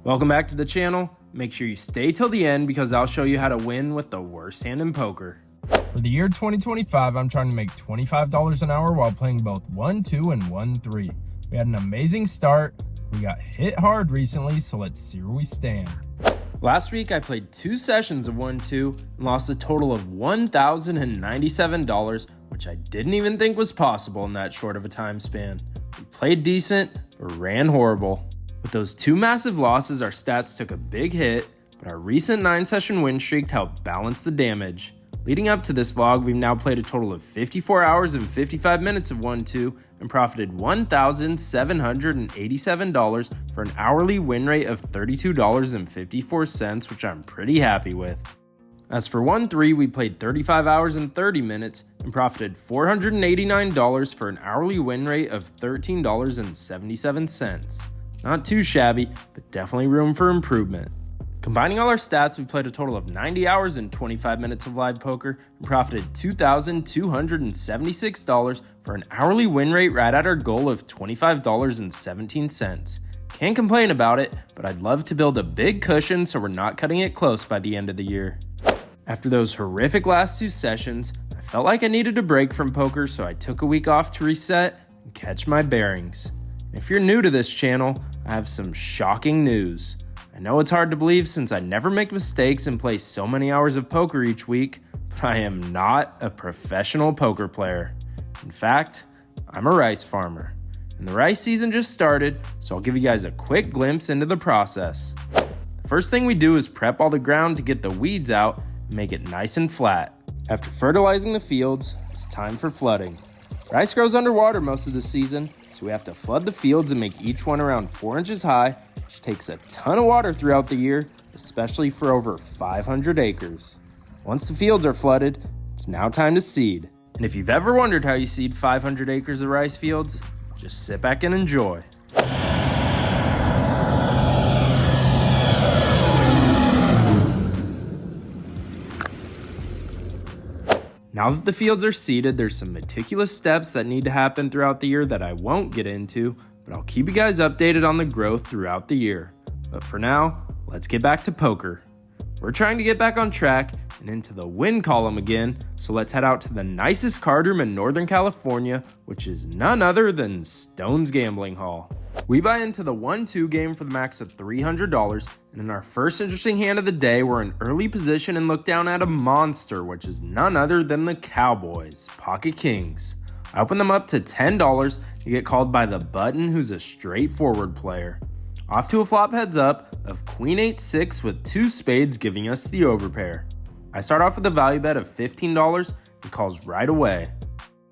Welcome back to the channel. Make sure you stay till the end because I'll show you how to win with the worst hand in poker. For the year 2025, I'm trying to make $25 an hour while playing both 1-2 and 1-3. We had an amazing start. We got hit hard recently, so let's see where we stand. Last week, I played 2 sessions of 1-2 and lost a total of $1,097, which I didn't even think was possible in that short of a time span. We played decent, but ran horrible. With those 2 massive losses, our stats took a big hit, but our recent 9-session win streak helped balance the damage. Leading up to this vlog, we've now played a total of 54 hours and 55 minutes of 1-2 and profited $1,787 for an hourly win rate of $32.54, which I'm pretty happy with. As for 1-3, we played 35 hours and 30 minutes and profited $489 for an hourly win rate of $13.77. Not too shabby, but definitely room for improvement. Combining all our stats, we played a total of 90 hours and 25 minutes of live poker and profited $2,276 for an hourly win rate right at our goal of $25.17. Can't complain about it, but I'd love to build a big cushion so we're not cutting it close by the end of the year. After those horrific last 2 sessions, I felt like I needed a break from poker, so I took a week off to reset and catch my bearings. If you're new to this channel, I have some shocking news. I know it's hard to believe since I never make mistakes and play so many hours of poker each week, but I am not a professional poker player. In fact, I'm a rice farmer. And the rice season just started, so I'll give you guys a quick glimpse into the process. The first thing we do is prep all the ground to get the weeds out and make it nice and flat. After fertilizing the fields, it's time for flooding. Rice grows underwater most of the season, so we have to flood the fields and make each one around 4 inches high, which takes a ton of water throughout the year, especially for over 500 acres. Once the fields are flooded, it's now time to seed. And if you've ever wondered how you seed 500 acres of rice fields, just sit back and enjoy. Now that the fields are seeded, there's some meticulous steps that need to happen throughout the year that I won't get into, but I'll keep you guys updated on the growth throughout the year. But for now, let's get back to poker. We're trying to get back on track and into the win column again, so let's head out to the nicest card room in Northern California, which is none other than Stone's Gambling Hall. We buy into the 1-2 game for the max of $300, and in our first interesting hand of the day, we're in early position and look down at a monster, which is none other than the Cowboys, Pocket Kings. I open them up to $10 to get called by the button, who's a straightforward player. Off to a flop heads up of Queen 8-6 with 2 spades giving us the overpair. I start off with a value bet of $15 and calls right away.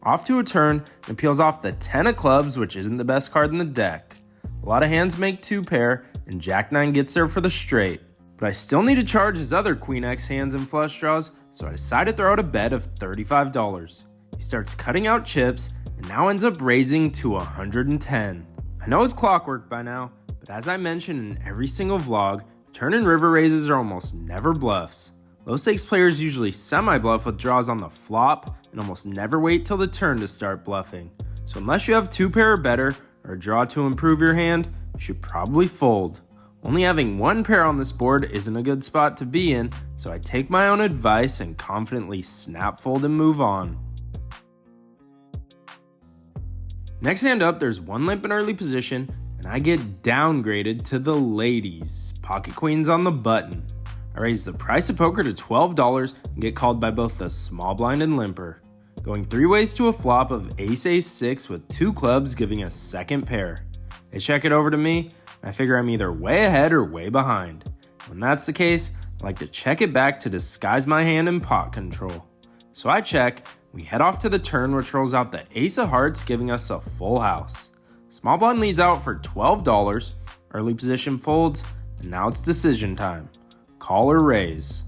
Off to a turn and peels off the 10 of clubs, which isn't the best card in the deck. A lot of hands make 2 pair and Jack 9 gets there for the straight. But I still need to charge his other Queen X hands and flush draws, so I decide to throw out a bet of $35. He starts cutting out chips and now ends up raising to 110. I know it's clockwork by now, but as I mentioned in every single vlog, turn and river raises are almost never bluffs. Low stakes players usually semi-bluff with draws on the flop and almost never wait till the turn to start bluffing. So unless you have 2 pair or better or a draw to improve your hand, you should probably fold. Only having 1 pair on this board isn't a good spot to be in, so I take my own advice and confidently snap fold and move on. Next hand up, there's 1 limp in early position, and I get downgraded to the ladies, Pocket Queens on the button. I raise the price of poker to $12 and get called by both the small blind and limper. Going 3 ways to a flop of Ace-Ace-6 with 2 clubs giving a second pair. They check it over to me, and I figure I'm either way ahead or way behind. When that's the case, I like to check it back to disguise my hand in pot control. So I check, we head off to the turn, which rolls out the Ace of Hearts giving us a full house. Small blind leads out for $12, early position folds, and now it's decision time. Call or raise.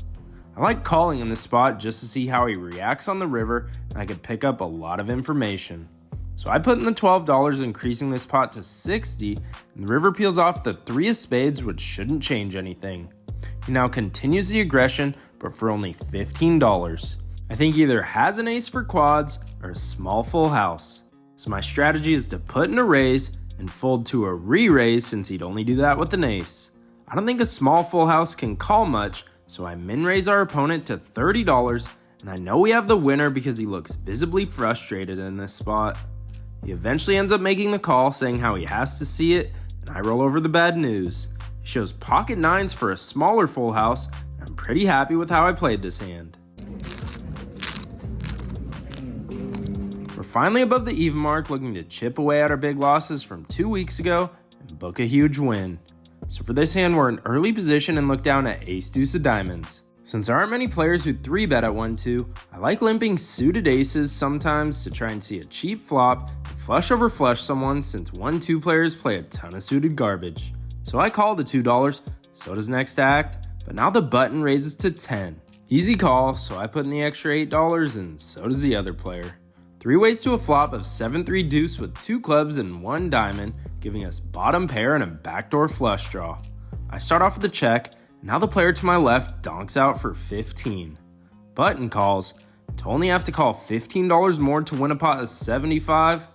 I like calling in this spot just to see how he reacts on the river, and I could pick up a lot of information. So I put in the $12, increasing this pot to $60, and the river peels off the 3 of spades, which shouldn't change anything. He now continues the aggression, but for only $15. I think he either has an ace for quads or a small full house. So my strategy is to put in a raise and fold to a re-raise since he'd only do that with an ace. I don't think a small full house can call much, so I min-raise our opponent to $30, and I know we have the winner because he looks visibly frustrated in this spot. He eventually ends up making the call, saying how he has to see it, and I roll over the bad news. He shows pocket nines for a smaller full house, and I'm pretty happy with how I played this hand. We're finally above the even mark, looking to chip away at our big losses from 2 weeks ago and book a huge win. So for this hand, we're in early position and look down at ace deuce of diamonds. Since there aren't many players who 3-bet at 1-2, I like limping suited aces sometimes to try and see a cheap flop and flush over flush someone, since 1-2 players play a ton of suited garbage. So I call the $2, so does next act, but now the button raises to 10. Easy call, so I put in the extra $8 and so does the other player. 3 ways to a flop of 7-3 deuce with 2 clubs and 1 diamond, giving us bottom pair and a backdoor flush draw. I start off with a check, and now the player to my left donks out for 15. Button calls, to only have to call $15 more to win a pot of 75,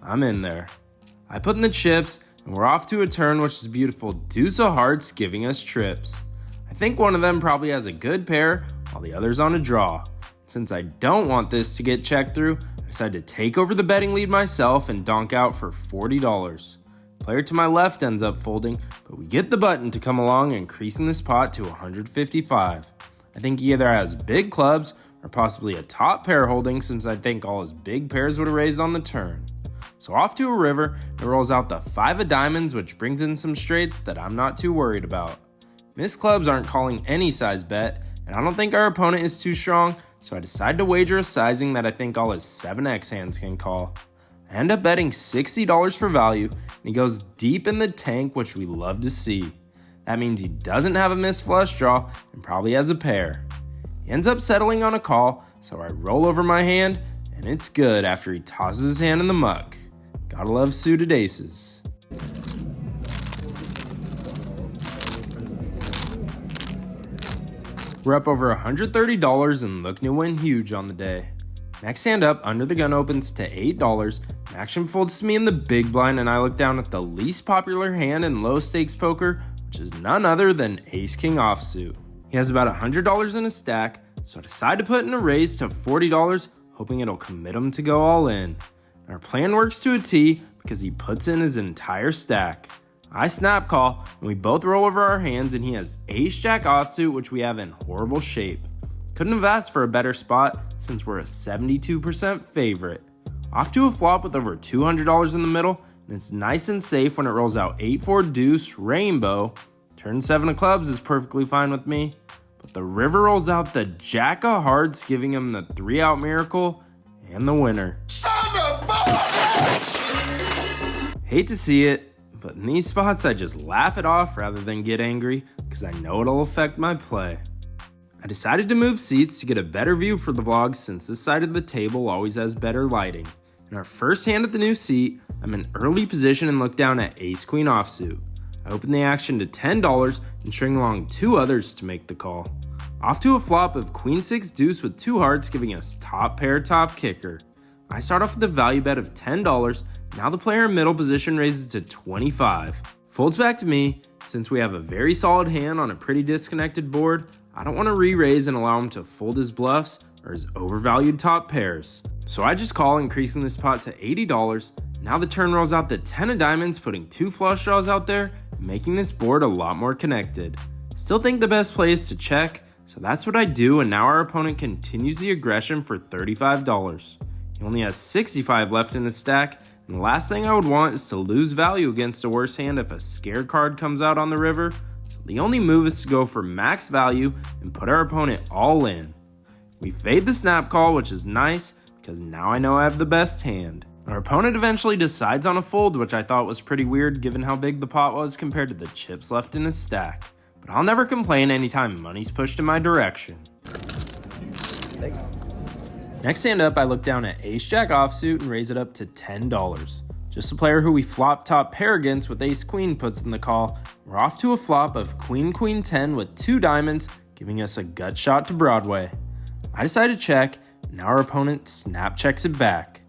I'm in there. I put in the chips, and we're off to a turn, which is beautiful deuce of hearts giving us trips. I think one of them probably has a good pair, while the other's on a draw. Since I don't want this to get checked through, I decide to take over the betting lead myself and donk out for $40. Player to my left ends up folding, but we get the button to come along, increasing this pot to 155. I think he either has big clubs or possibly a top pair holding, since I think all his big pairs would have raised on the turn. So off to a river, it rolls out the 5 of diamonds, which brings in some straights that I'm not too worried about. Missed clubs aren't calling any size bet, and I don't think our opponent is too strong, so I decide to wager a sizing that I think all his 7x hands can call. I end up betting $60 for value, and he goes deep in the tank, which we love to see. That means he doesn't have a missed flush draw and probably has a pair. He ends up settling on a call, so I roll over my hand, and it's good after he tosses his hand in the muck. Gotta love suited aces. We're up over $130 and looking to win huge on the day. Next hand up, under the gun opens to $8. Action folds to me in the big blind, and I look down at the least popular hand in low stakes poker, which is none other than ace king offsuit. He has about $100 in his stack, so I decide to put in a raise to $40, hoping it'll commit him to go all in. Our plan works to a T because he puts in his entire stack. I snap call, and we both roll over our hands, and he has ace jack offsuit, which we have in horrible shape. Couldn't have asked for a better spot since we're a 72% favorite. Off to a flop with over $200 in the middle, and it's nice and safe when it rolls out 8-4 deuce rainbow. Turn 7 of clubs is perfectly fine with me, but the river rolls out the jack of hearts, giving him the 3-out miracle and the winner. Son of a bitch! Hate to see it, but in these spots I just laugh it off rather than get angry, because I know it'll affect my play. I decided to move seats to get a better view for the vlog, since this side of the table always has better lighting. In our first hand at the new seat, I'm in early position and look down at ace queen offsuit. I open the action to $10 and string along 2 others to make the call. Off to a flop of queen 6 deuce with 2 hearts, giving us top pair top kicker. I start off with a value bet of $10. Now the player in middle position raises to 25. Folds back to me. Since we have a very solid hand on a pretty disconnected board, I don't want to re-raise and allow him to fold his bluffs or his overvalued top pairs. So I just call, increasing this pot to $80. Now the turn rolls out the 10 of diamonds, putting 2 flush draws out there, making this board a lot more connected. Still think the best play is to check, so that's what I do, and now our opponent continues the aggression for $35. He only has 65 left in his stack, and the last thing I would want is to lose value against a worse hand if a scare card comes out on the river. So the only move is to go for max value and put our opponent all in. We fade the snap call, which is nice because now I know I have the best hand. Our opponent eventually decides on a fold, which I thought was pretty weird given how big the pot was compared to the chips left in his stack. But I'll never complain anytime money's pushed in my direction. Next hand up, I look down at ace jack offsuit and raise it up to $10. Just a player who we flop top pair against with ace queen puts in the call. We're off to a flop of queen queen 10 with 2 diamonds, giving us a gut shot to Broadway. I decide to check, and now our opponent snap checks it back.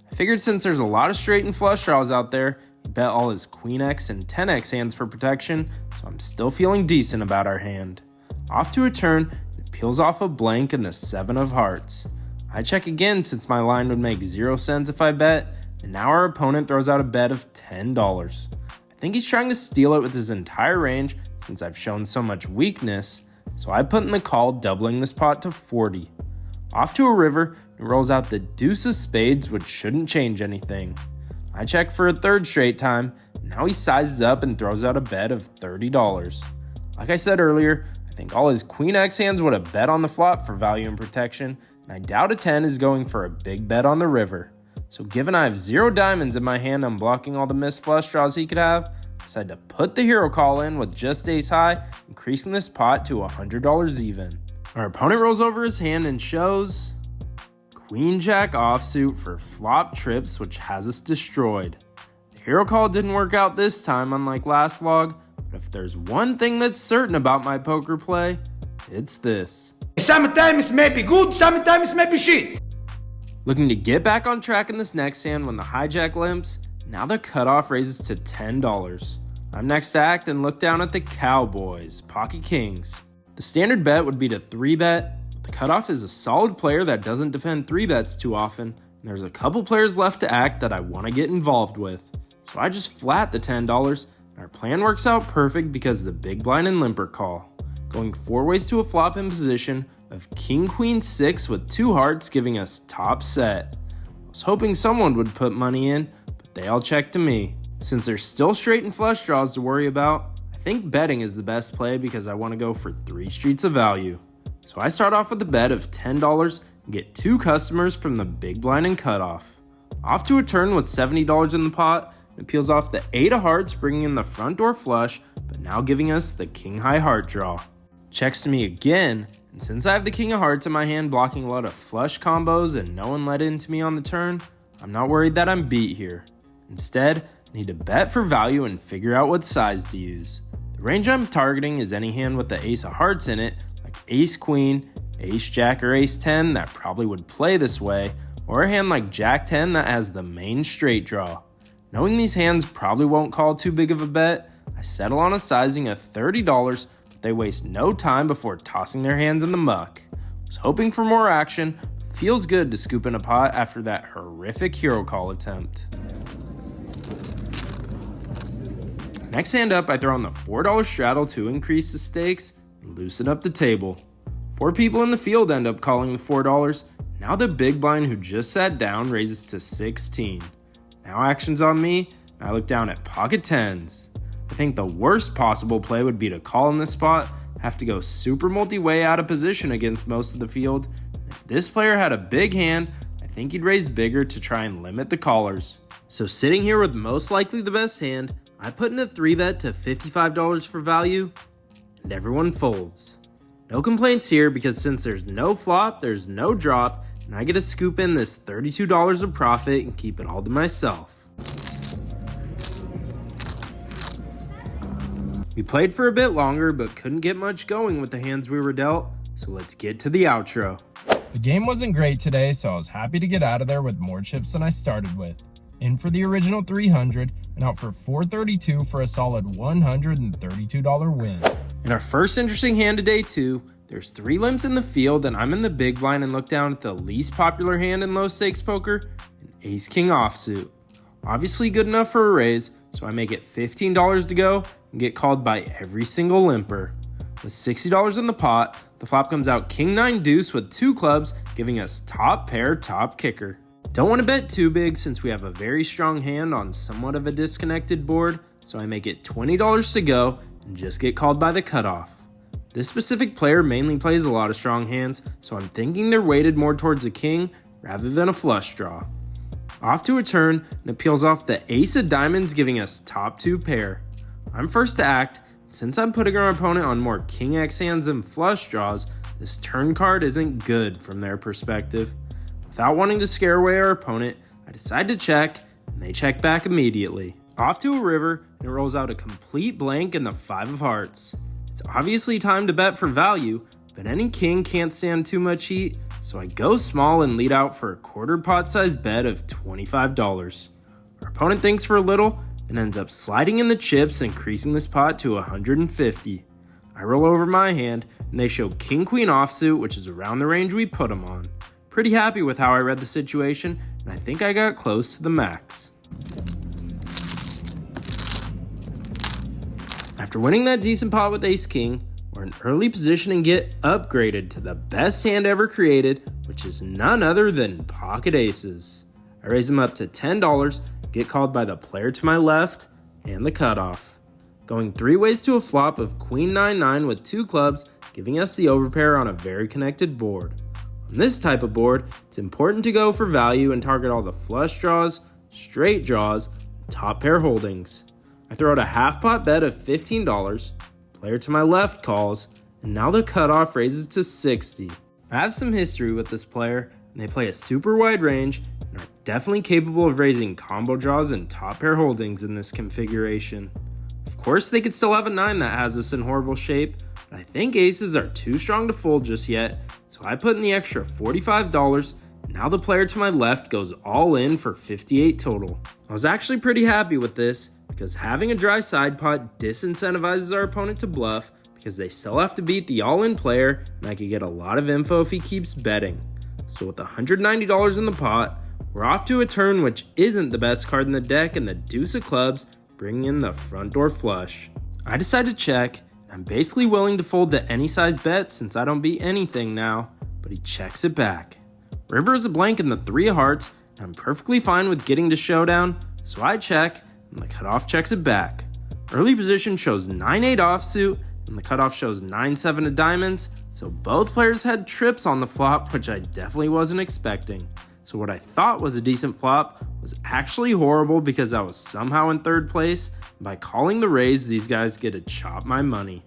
I figured since there's a lot of straight and flush draws out there, He bet all his Queen X and 10X hands for protection, so I'm still feeling decent about our hand. Off to a turn, it peels off a blank and the 7 of hearts. I check again since my line would make 0 cents if I bet, and now our opponent throws out a bet of $10. I think he's trying to steal it with his entire range since I've shown so much weakness, so I put in the call, doubling this pot to 40. Off to a river, and rolls out the deuce of spades, which shouldn't change anything. I check for a third straight time, and now he sizes up and throws out a bet of $30. Like I said earlier, I think all his Queen X hands would have bet on the flop for value and protection, and I doubt a 10 is going for a big bet on the river. So given I have 0 diamonds in my hand, I'm blocking all the missed flush draws he could have. I decided to put the hero call in with just ace high, increasing this pot to $100 even. Our opponent rolls over his hand and shows Queen Jack offsuit for flop trips, which has us destroyed. The hero call didn't work out this time, unlike last log, but if there's one thing that's certain about my poker play, it's this. Sometimes may be good, sometimes may be shit. Looking to get back on track in this next hand when the hijack limps, now the cutoff raises to $10. I'm next to act and look down at the Cowboys, pocket kings. The standard bet would be to 3-bet. The cutoff is a solid player that doesn't defend 3-bets too often, and there's a couple players left to act that I want to get involved with. So I just flat the $10, and our plan works out perfect because of the big blind and limper call. Going 4 ways to a flop in position of King Queen 6 with 2 hearts, giving us top set. I was hoping someone would put money in, but they all checked to me. Since there's still straight and flush draws to worry about, I think betting is the best play because I want to go for 3 streets of value. So I start off with a bet of $10 and get 2 customers from the big blind and cutoff. Off to a turn with $70 in the pot, and it peels off the 8 of hearts, bringing in the front door flush, but now giving us the king high heart draw. Checks to me again, and since I have the king of hearts in my hand blocking a lot of flush combos and no one let into me on the turn, I'm not worried that I'm beat here. Instead, I need to bet for value and figure out what size to use. The range I'm targeting is any hand with the ace of hearts in it, like ace queen, ace jack, or ace 10 that probably would play this way, or a hand like jack 10 that has the main straight draw. Knowing these hands probably won't call too big of a bet, I settle on a sizing of $30, but they waste no time before tossing their hands in the muck. I was hoping for more action, but feels good to scoop in a pot after that horrific hero call attempt. Next hand up, I throw on the $4 straddle to increase the stakes and loosen up the table. 4 people in the field end up calling the $4. Now the big blind who just sat down raises to 16. Now action's on me, and I look down at pocket 10s. I think the worst possible play would be to call in this spot, have to go super multi-way out of position against most of the field. If this player had a big hand, I think he'd raise bigger to try and limit the callers. So sitting here with most likely the best hand, I put in a 3-bet to $55 for value, and everyone folds. No complaints here because since there's no flop, there's no drop, and I get to scoop in this $32 of profit and keep it all to myself. We played for a bit longer but couldn't get much going with the hands we were dealt, so let's get to the outro. The game wasn't great today, so I was happy to get out of there with more chips than I started with. In for the original 300 and out for 432 for a solid $132 win. In our first interesting hand of day 2, there's 3 limps in the field and I'm in the big blind and look down at the least popular hand in low stakes poker, an ace king offsuit. Obviously good enough for a raise, so I make it $15 to go and get called by every single limper. With $60 in the pot, the flop comes out king 9 deuce with 2 clubs, giving us top pair, top kicker. Don't want to bet too big since we have a very strong hand on somewhat of a disconnected board, so I make it $20 to go and just get called by the cutoff. This specific player mainly plays a lot of strong hands, so I'm thinking they're weighted more towards a king rather than a flush draw. Off to a turn, and it peels off the ace of diamonds, giving us top 2 pair. I'm first to act. Since I'm putting our opponent on more king X hands than flush draws, this turn card isn't good from their perspective. Without wanting to scare away our opponent, I decide to check, and they check back immediately. Off to a river, and it rolls out a complete blank in the 5 of hearts. It's obviously time to bet for value, but any king can't stand too much heat, so I go small and lead out for a quarter pot size bet of $25. Our opponent thinks for a little, and ends up sliding in the chips, increasing this pot to 150. I roll over my hand, and they show king-queen offsuit, which is around the range we put them on. Pretty happy with how I read the situation, and I think I got close to the max. After winning that decent pot with ace-king, we're in early position and get upgraded to the best hand ever created, which is none other than pocket aces. I raise them up to $10, get called by the player to my left, and the cutoff. Going 3 ways to a flop of queen 9-9 with 2 clubs, giving us the overpair on a very connected board. On this type of board, it's important to go for value and target all the flush draws, straight draws, and top pair holdings. I throw out a half pot bet of $15, player to my left calls, and now the cutoff raises to 60. I have some history with this player, and they play a super wide range and are definitely capable of raising combo draws and top pair holdings in this configuration. Of course, they could still have a 9 that has us in horrible shape, but I think aces are too strong to fold just yet, so I put in the extra $45, and now the player to my left goes all in for 58 total. I was actually pretty happy with this, because having a dry side pot disincentivizes our opponent to bluff, because they still have to beat the all-in player, and I could get a lot of info if he keeps betting. So with $190 in the pot, we're off to a turn which isn't the best card in the deck, and the deuce of clubs bringing in the front door flush. I decide to check, and I'm basically willing to fold to any size bet since I don't beat anything now, but he checks it back. River is a blank in the 3 of hearts, and I'm perfectly fine with getting to showdown, so I check, and the cutoff checks it back. Early position shows 9-8 offsuit, and the cutoff shows 9-7 of diamonds, so both players had trips on the flop, which I definitely wasn't expecting. So what I thought was a decent flop was actually horrible because I was somehow in 3rd place, and by calling the raise, these guys get to chop my money.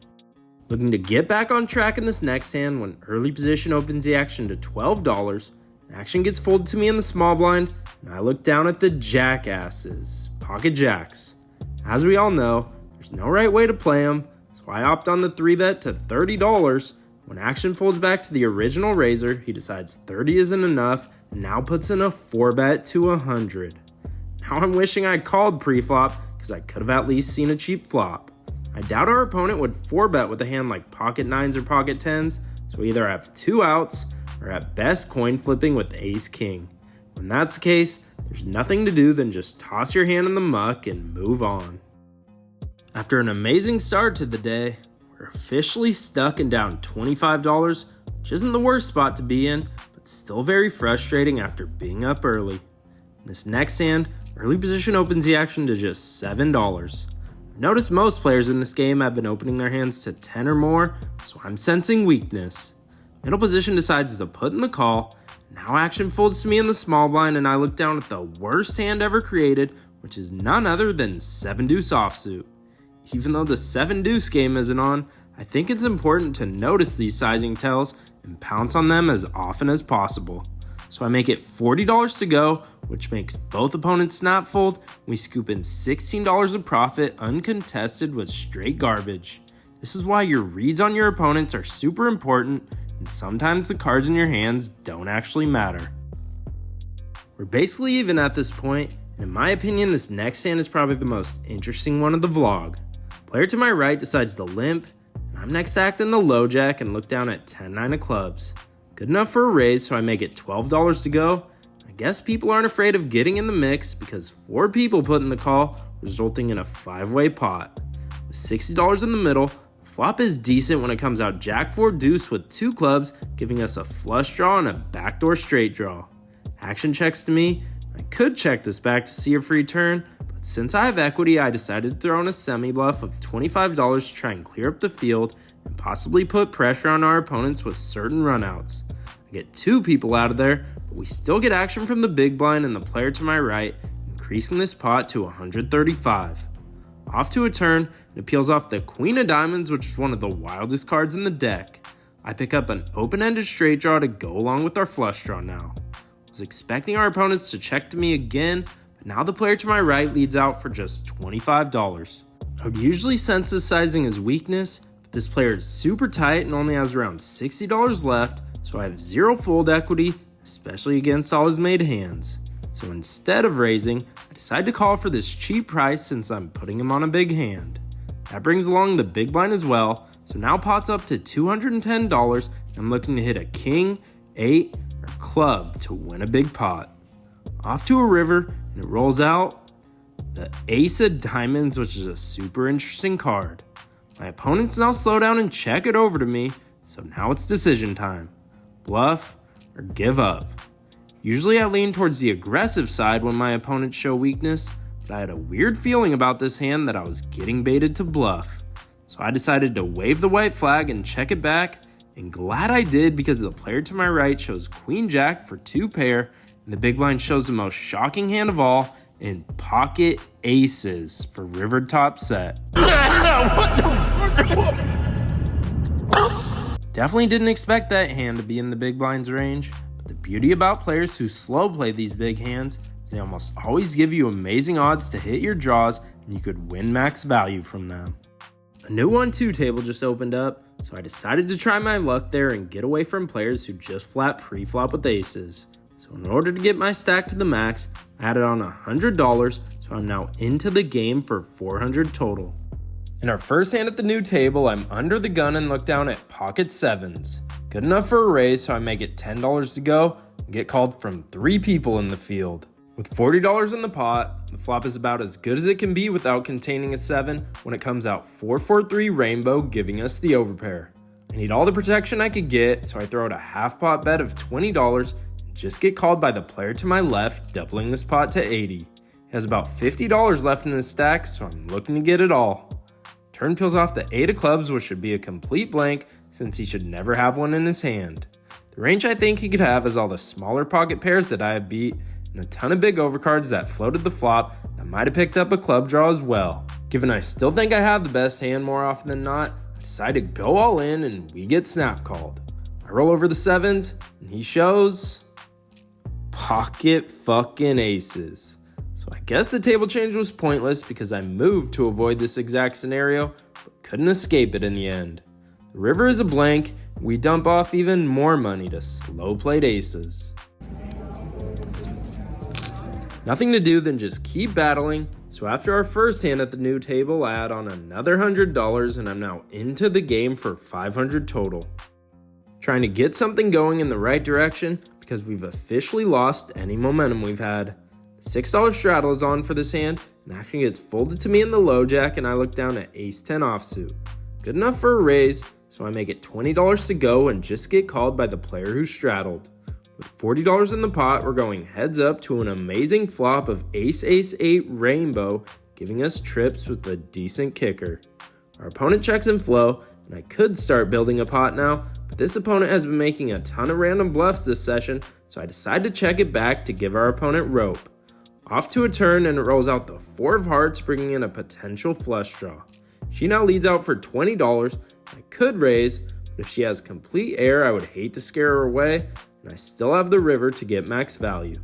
Looking to get back on track in this next hand when early position opens the action to $12, action gets folded to me in the small blind, and I look down at the jackasses, pocket jacks. As we all know, there's no right way to play them, so I opt on the 3-bet to $30. When action folds back to the original raiser, he decides 30 isn't enough and now puts in a 4-bet to 100. Now I'm wishing I called pre-flop because I could have at least seen a cheap flop. I doubt our opponent would 4-bet with a hand like pocket 9s or pocket 10s, so we either have 2 outs or at best coin flipping with ace-king. When that's the case, there's nothing to do than just toss your hand in the muck and move on. After an amazing start to the day, we're officially stuck and down $25, which isn't the worst spot to be in, but still very frustrating after being up early. In this next hand, early position opens the action to just $7. Notice most players in this game have been opening their hands to 10 or more, so I'm sensing weakness. Middle position decides to put in the call. Now action folds to me in the small blind, and I look down at the worst hand ever created, which is none other than 7-deuce offsuit. Even though the 7-deuce game isn't on, I think it's important to notice these sizing tells and pounce on them as often as possible. So I make it $40 to go, which makes both opponents snap fold. We scoop in $16 of profit uncontested with straight garbage. This is why your reads on your opponents are super important, and sometimes the cards in your hands don't actually matter. We're basically even at this point, and in my opinion, this next hand is probably the most interesting one of the vlog. Player to my right decides to limp, and I'm next acting the low jack and look down at 10-9 of clubs. Good enough for a raise, so I make it $12 to go. I guess people aren't afraid of getting in the mix because 4 people put in the call, resulting in a 5-way pot. With $60 in the middle, flop is decent when it comes out jack 4 deuce with 2 clubs, giving us a flush draw and a backdoor straight draw. Action checks to me. I could check this back to see a free turn, but since I have equity, I decided to throw in a semi-bluff of $25 to try and clear up the field and possibly put pressure on our opponents with certain runouts. I get 2 people out of there, but we still get action from the big blind and the player to my right, increasing this pot to 135. Off to a turn, and it peels off the queen of diamonds, which is one of the wildest cards in the deck. I pick up an open-ended straight draw to go along with our flush draw now. I was expecting our opponents to check to me again, but now the player to my right leads out for just $25. I would usually sense this sizing as weakness, but this player is super tight and only has around $60 left, so I have 0 fold equity, especially against all his made hands. So instead of raising, I decide to call for this cheap price since I'm putting him on a big hand. That brings along the big blind as well, so now pot's up to $210 and I'm looking to hit a king, 8, or club to win a big pot. Off to a river, and it rolls out the ace of diamonds, which is a super interesting card. My opponents now slow down and check it over to me, so now it's decision time. Bluff or give up. Usually I lean towards the aggressive side when my opponents show weakness, but I had a weird feeling about this hand that I was getting baited to bluff. So I decided to wave the white flag and check it back, and glad I did because the player to my right shows Queen Jack for 2 pair, and the big blind shows the most shocking hand of all in pocket aces for river top set. Definitely didn't expect that hand to be in the big blind's range. The beauty about players who slow play these big hands is they almost always give you amazing odds to hit your draws and you could win max value from them. A new 1-2 table just opened up, so I decided to try my luck there and get away from players who just flat pre-flop with aces. So in order to get my stack to the max, I added on $100, so I'm now into the game for $400 total. In our first hand at the new table, I'm under the gun and look down at pocket 7s. Good enough for a raise, so I make it $10 to go and get called from 3 people in the field. With $40 in the pot, the flop is about as good as it can be without containing a 7 when it comes out 4-4-3 rainbow, giving us the overpair. I need all the protection I could get, so I throw out a half pot bet of $20 and just get called by the player to my left, doubling this pot to $80. He has about $50 left in his stack, so I'm looking to get it all. Turn peels off the 8 of clubs, which should be a complete blank since he should never have one in his hand. The range I think he could have is all the smaller pocket pairs that I have beat and a ton of big overcards that floated the flop that might have picked up a club draw as well. Given I still think I have the best hand more often than not, I decide to go all in and we get snap called. I roll over the 7s and he shows pocket fucking aces. So I guess the table change was pointless because I moved to avoid this exact scenario, but couldn't escape it in the end. The river is a blank, we dump off even more money to slow played aces. Nothing to do than just keep battling, so after our first hand at the new table, I add on another $100 and I'm now into the game for $500 total. Trying to get something going in the right direction because we've officially lost any momentum we've had. The $6 straddle is on for this hand and action gets folded to me in the low jack and I look down at ace-10 offsuit. Good enough for a raise, so I make it $20 to go and just get called by the player who straddled. With $40 in the pot, we're going heads up to an amazing flop of ace-ace-8 rainbow, giving us trips with a decent kicker. Our opponent checks in flow, and I could start building a pot now, but this opponent has been making a ton of random bluffs this session, so I decide to check it back to give our opponent rope. Off to a turn, and it rolls out the 4 of hearts, bringing in a potential flush draw. She now leads out for $20. I could raise, but if she has complete air, I would hate to scare her away, and I still have the river to get max value.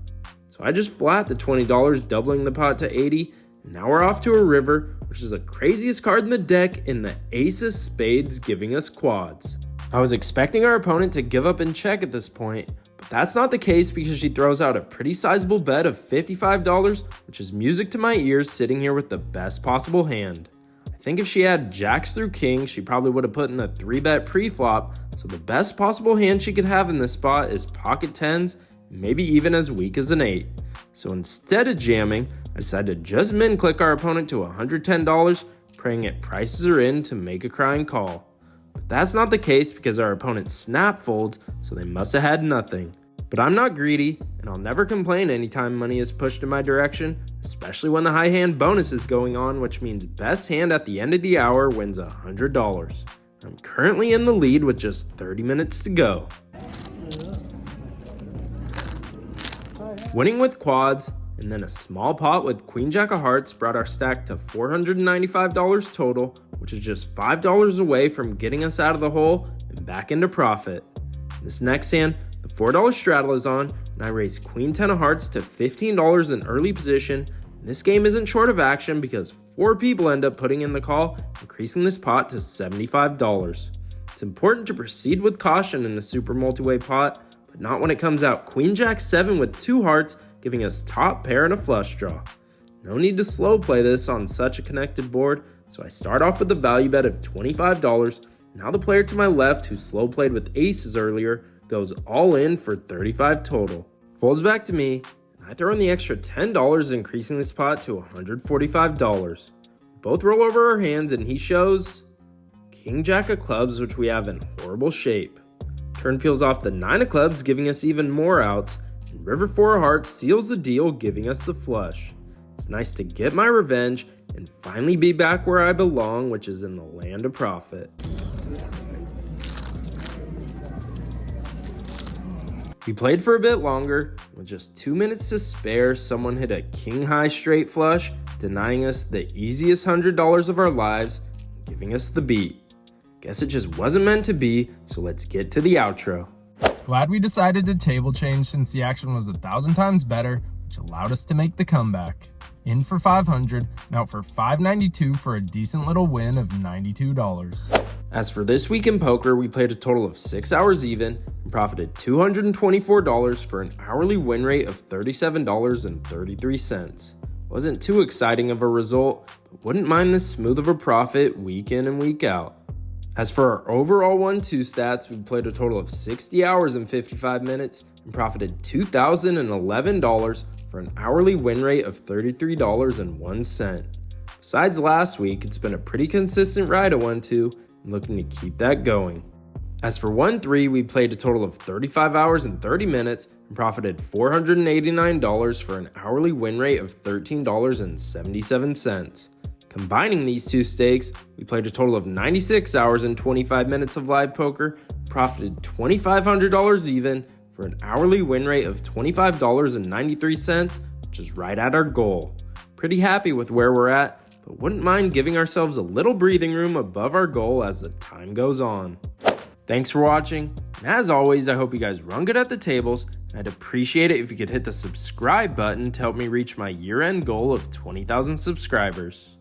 So I just flat the $20, doubling the pot to $80, and now we're off to a river, which is the craziest card in the deck in the ace of spades, giving us quads. I was expecting our opponent to give up and check at this point, but that's not the case because she throws out a pretty sizable bet of $55, which is music to my ears sitting here with the best possible hand. I think if she had jacks through kings, she probably would have put in a 3-bet pre-flop, so the best possible hand she could have in this spot is pocket 10s, maybe even as weak as an 8. So instead of jamming, I decided to just min click our opponent to $110, praying it prices her in to make a crying call. But that's not the case because our opponent snap folds, so they must have had nothing. But I'm not greedy, and I'll never complain anytime money is pushed in my direction, especially when the high hand bonus is going on, which means best hand at the end of the hour wins $100. I'm currently in the lead with just 30 minutes to go. Winning with quads, and then a small pot with Queen Jack of Hearts brought our stack to $495 total, which is just $5 away from getting us out of the hole and back into profit. This next hand, the $4 straddle is on, and I raise Queen 10 of Hearts to $15 in early position. And this game isn't short of action because 4 people end up putting in the call, increasing this pot to $75. It's important to proceed with caution in the super multi-way pot, but not when it comes out Queen Jack 7 with 2 hearts giving us top pair and a flush draw. No need to slow play this on such a connected board, so I start off with a value bet of $25. Now the player to my left, who slow played with aces earlier, goes all in for $35 total. Folds back to me, and I throw in the extra $10, increasing this pot to $145. Both roll over our hands, and he shows King Jack of clubs, which we have in horrible shape. Turn peels off the 9 of clubs, giving us even more outs, and River 4 of hearts seals the deal, giving us the flush. It's nice to get my revenge and finally be back where I belong, which is in the land of profit. We played for a bit longer. With just 2 minutes to spare, someone hit a king high straight flush, denying us the easiest $100 of our lives, giving us the beat. Guess it just wasn't meant to be, so let's get to the outro. Glad we decided to table change since the action was 1,000 times better, which allowed us to make the comeback. In for 500, and out for 592 for a decent little win of $92. As for this week in poker, we played a total of 6 hours even and profited $224 for an hourly win rate of $37.33. Wasn't too exciting of a result, but wouldn't mind this smooth of a profit week in and week out. As for our overall 1-2 stats, we played a total of 60 hours and 55 minutes and profited $2,011 for an hourly win rate of $33.01. Besides last week, it's been a pretty consistent ride at 1-2 and looking to keep that going. As for 1-3, we played a total of 35 hours and 30 minutes and profited $489 for an hourly win rate of $13.77. Combining these two stakes, we played a total of 96 hours and 25 minutes of live poker, profited $2,500 even for an hourly win rate of $25.93, which is right at our goal. Pretty happy with where we're at, but wouldn't mind giving ourselves a little breathing room above our goal as the time goes on. Thanks for watching, and as always, I hope you guys run good at the tables, and I'd appreciate it if you could hit the subscribe button to help me reach my year-end goal of 20,000 subscribers.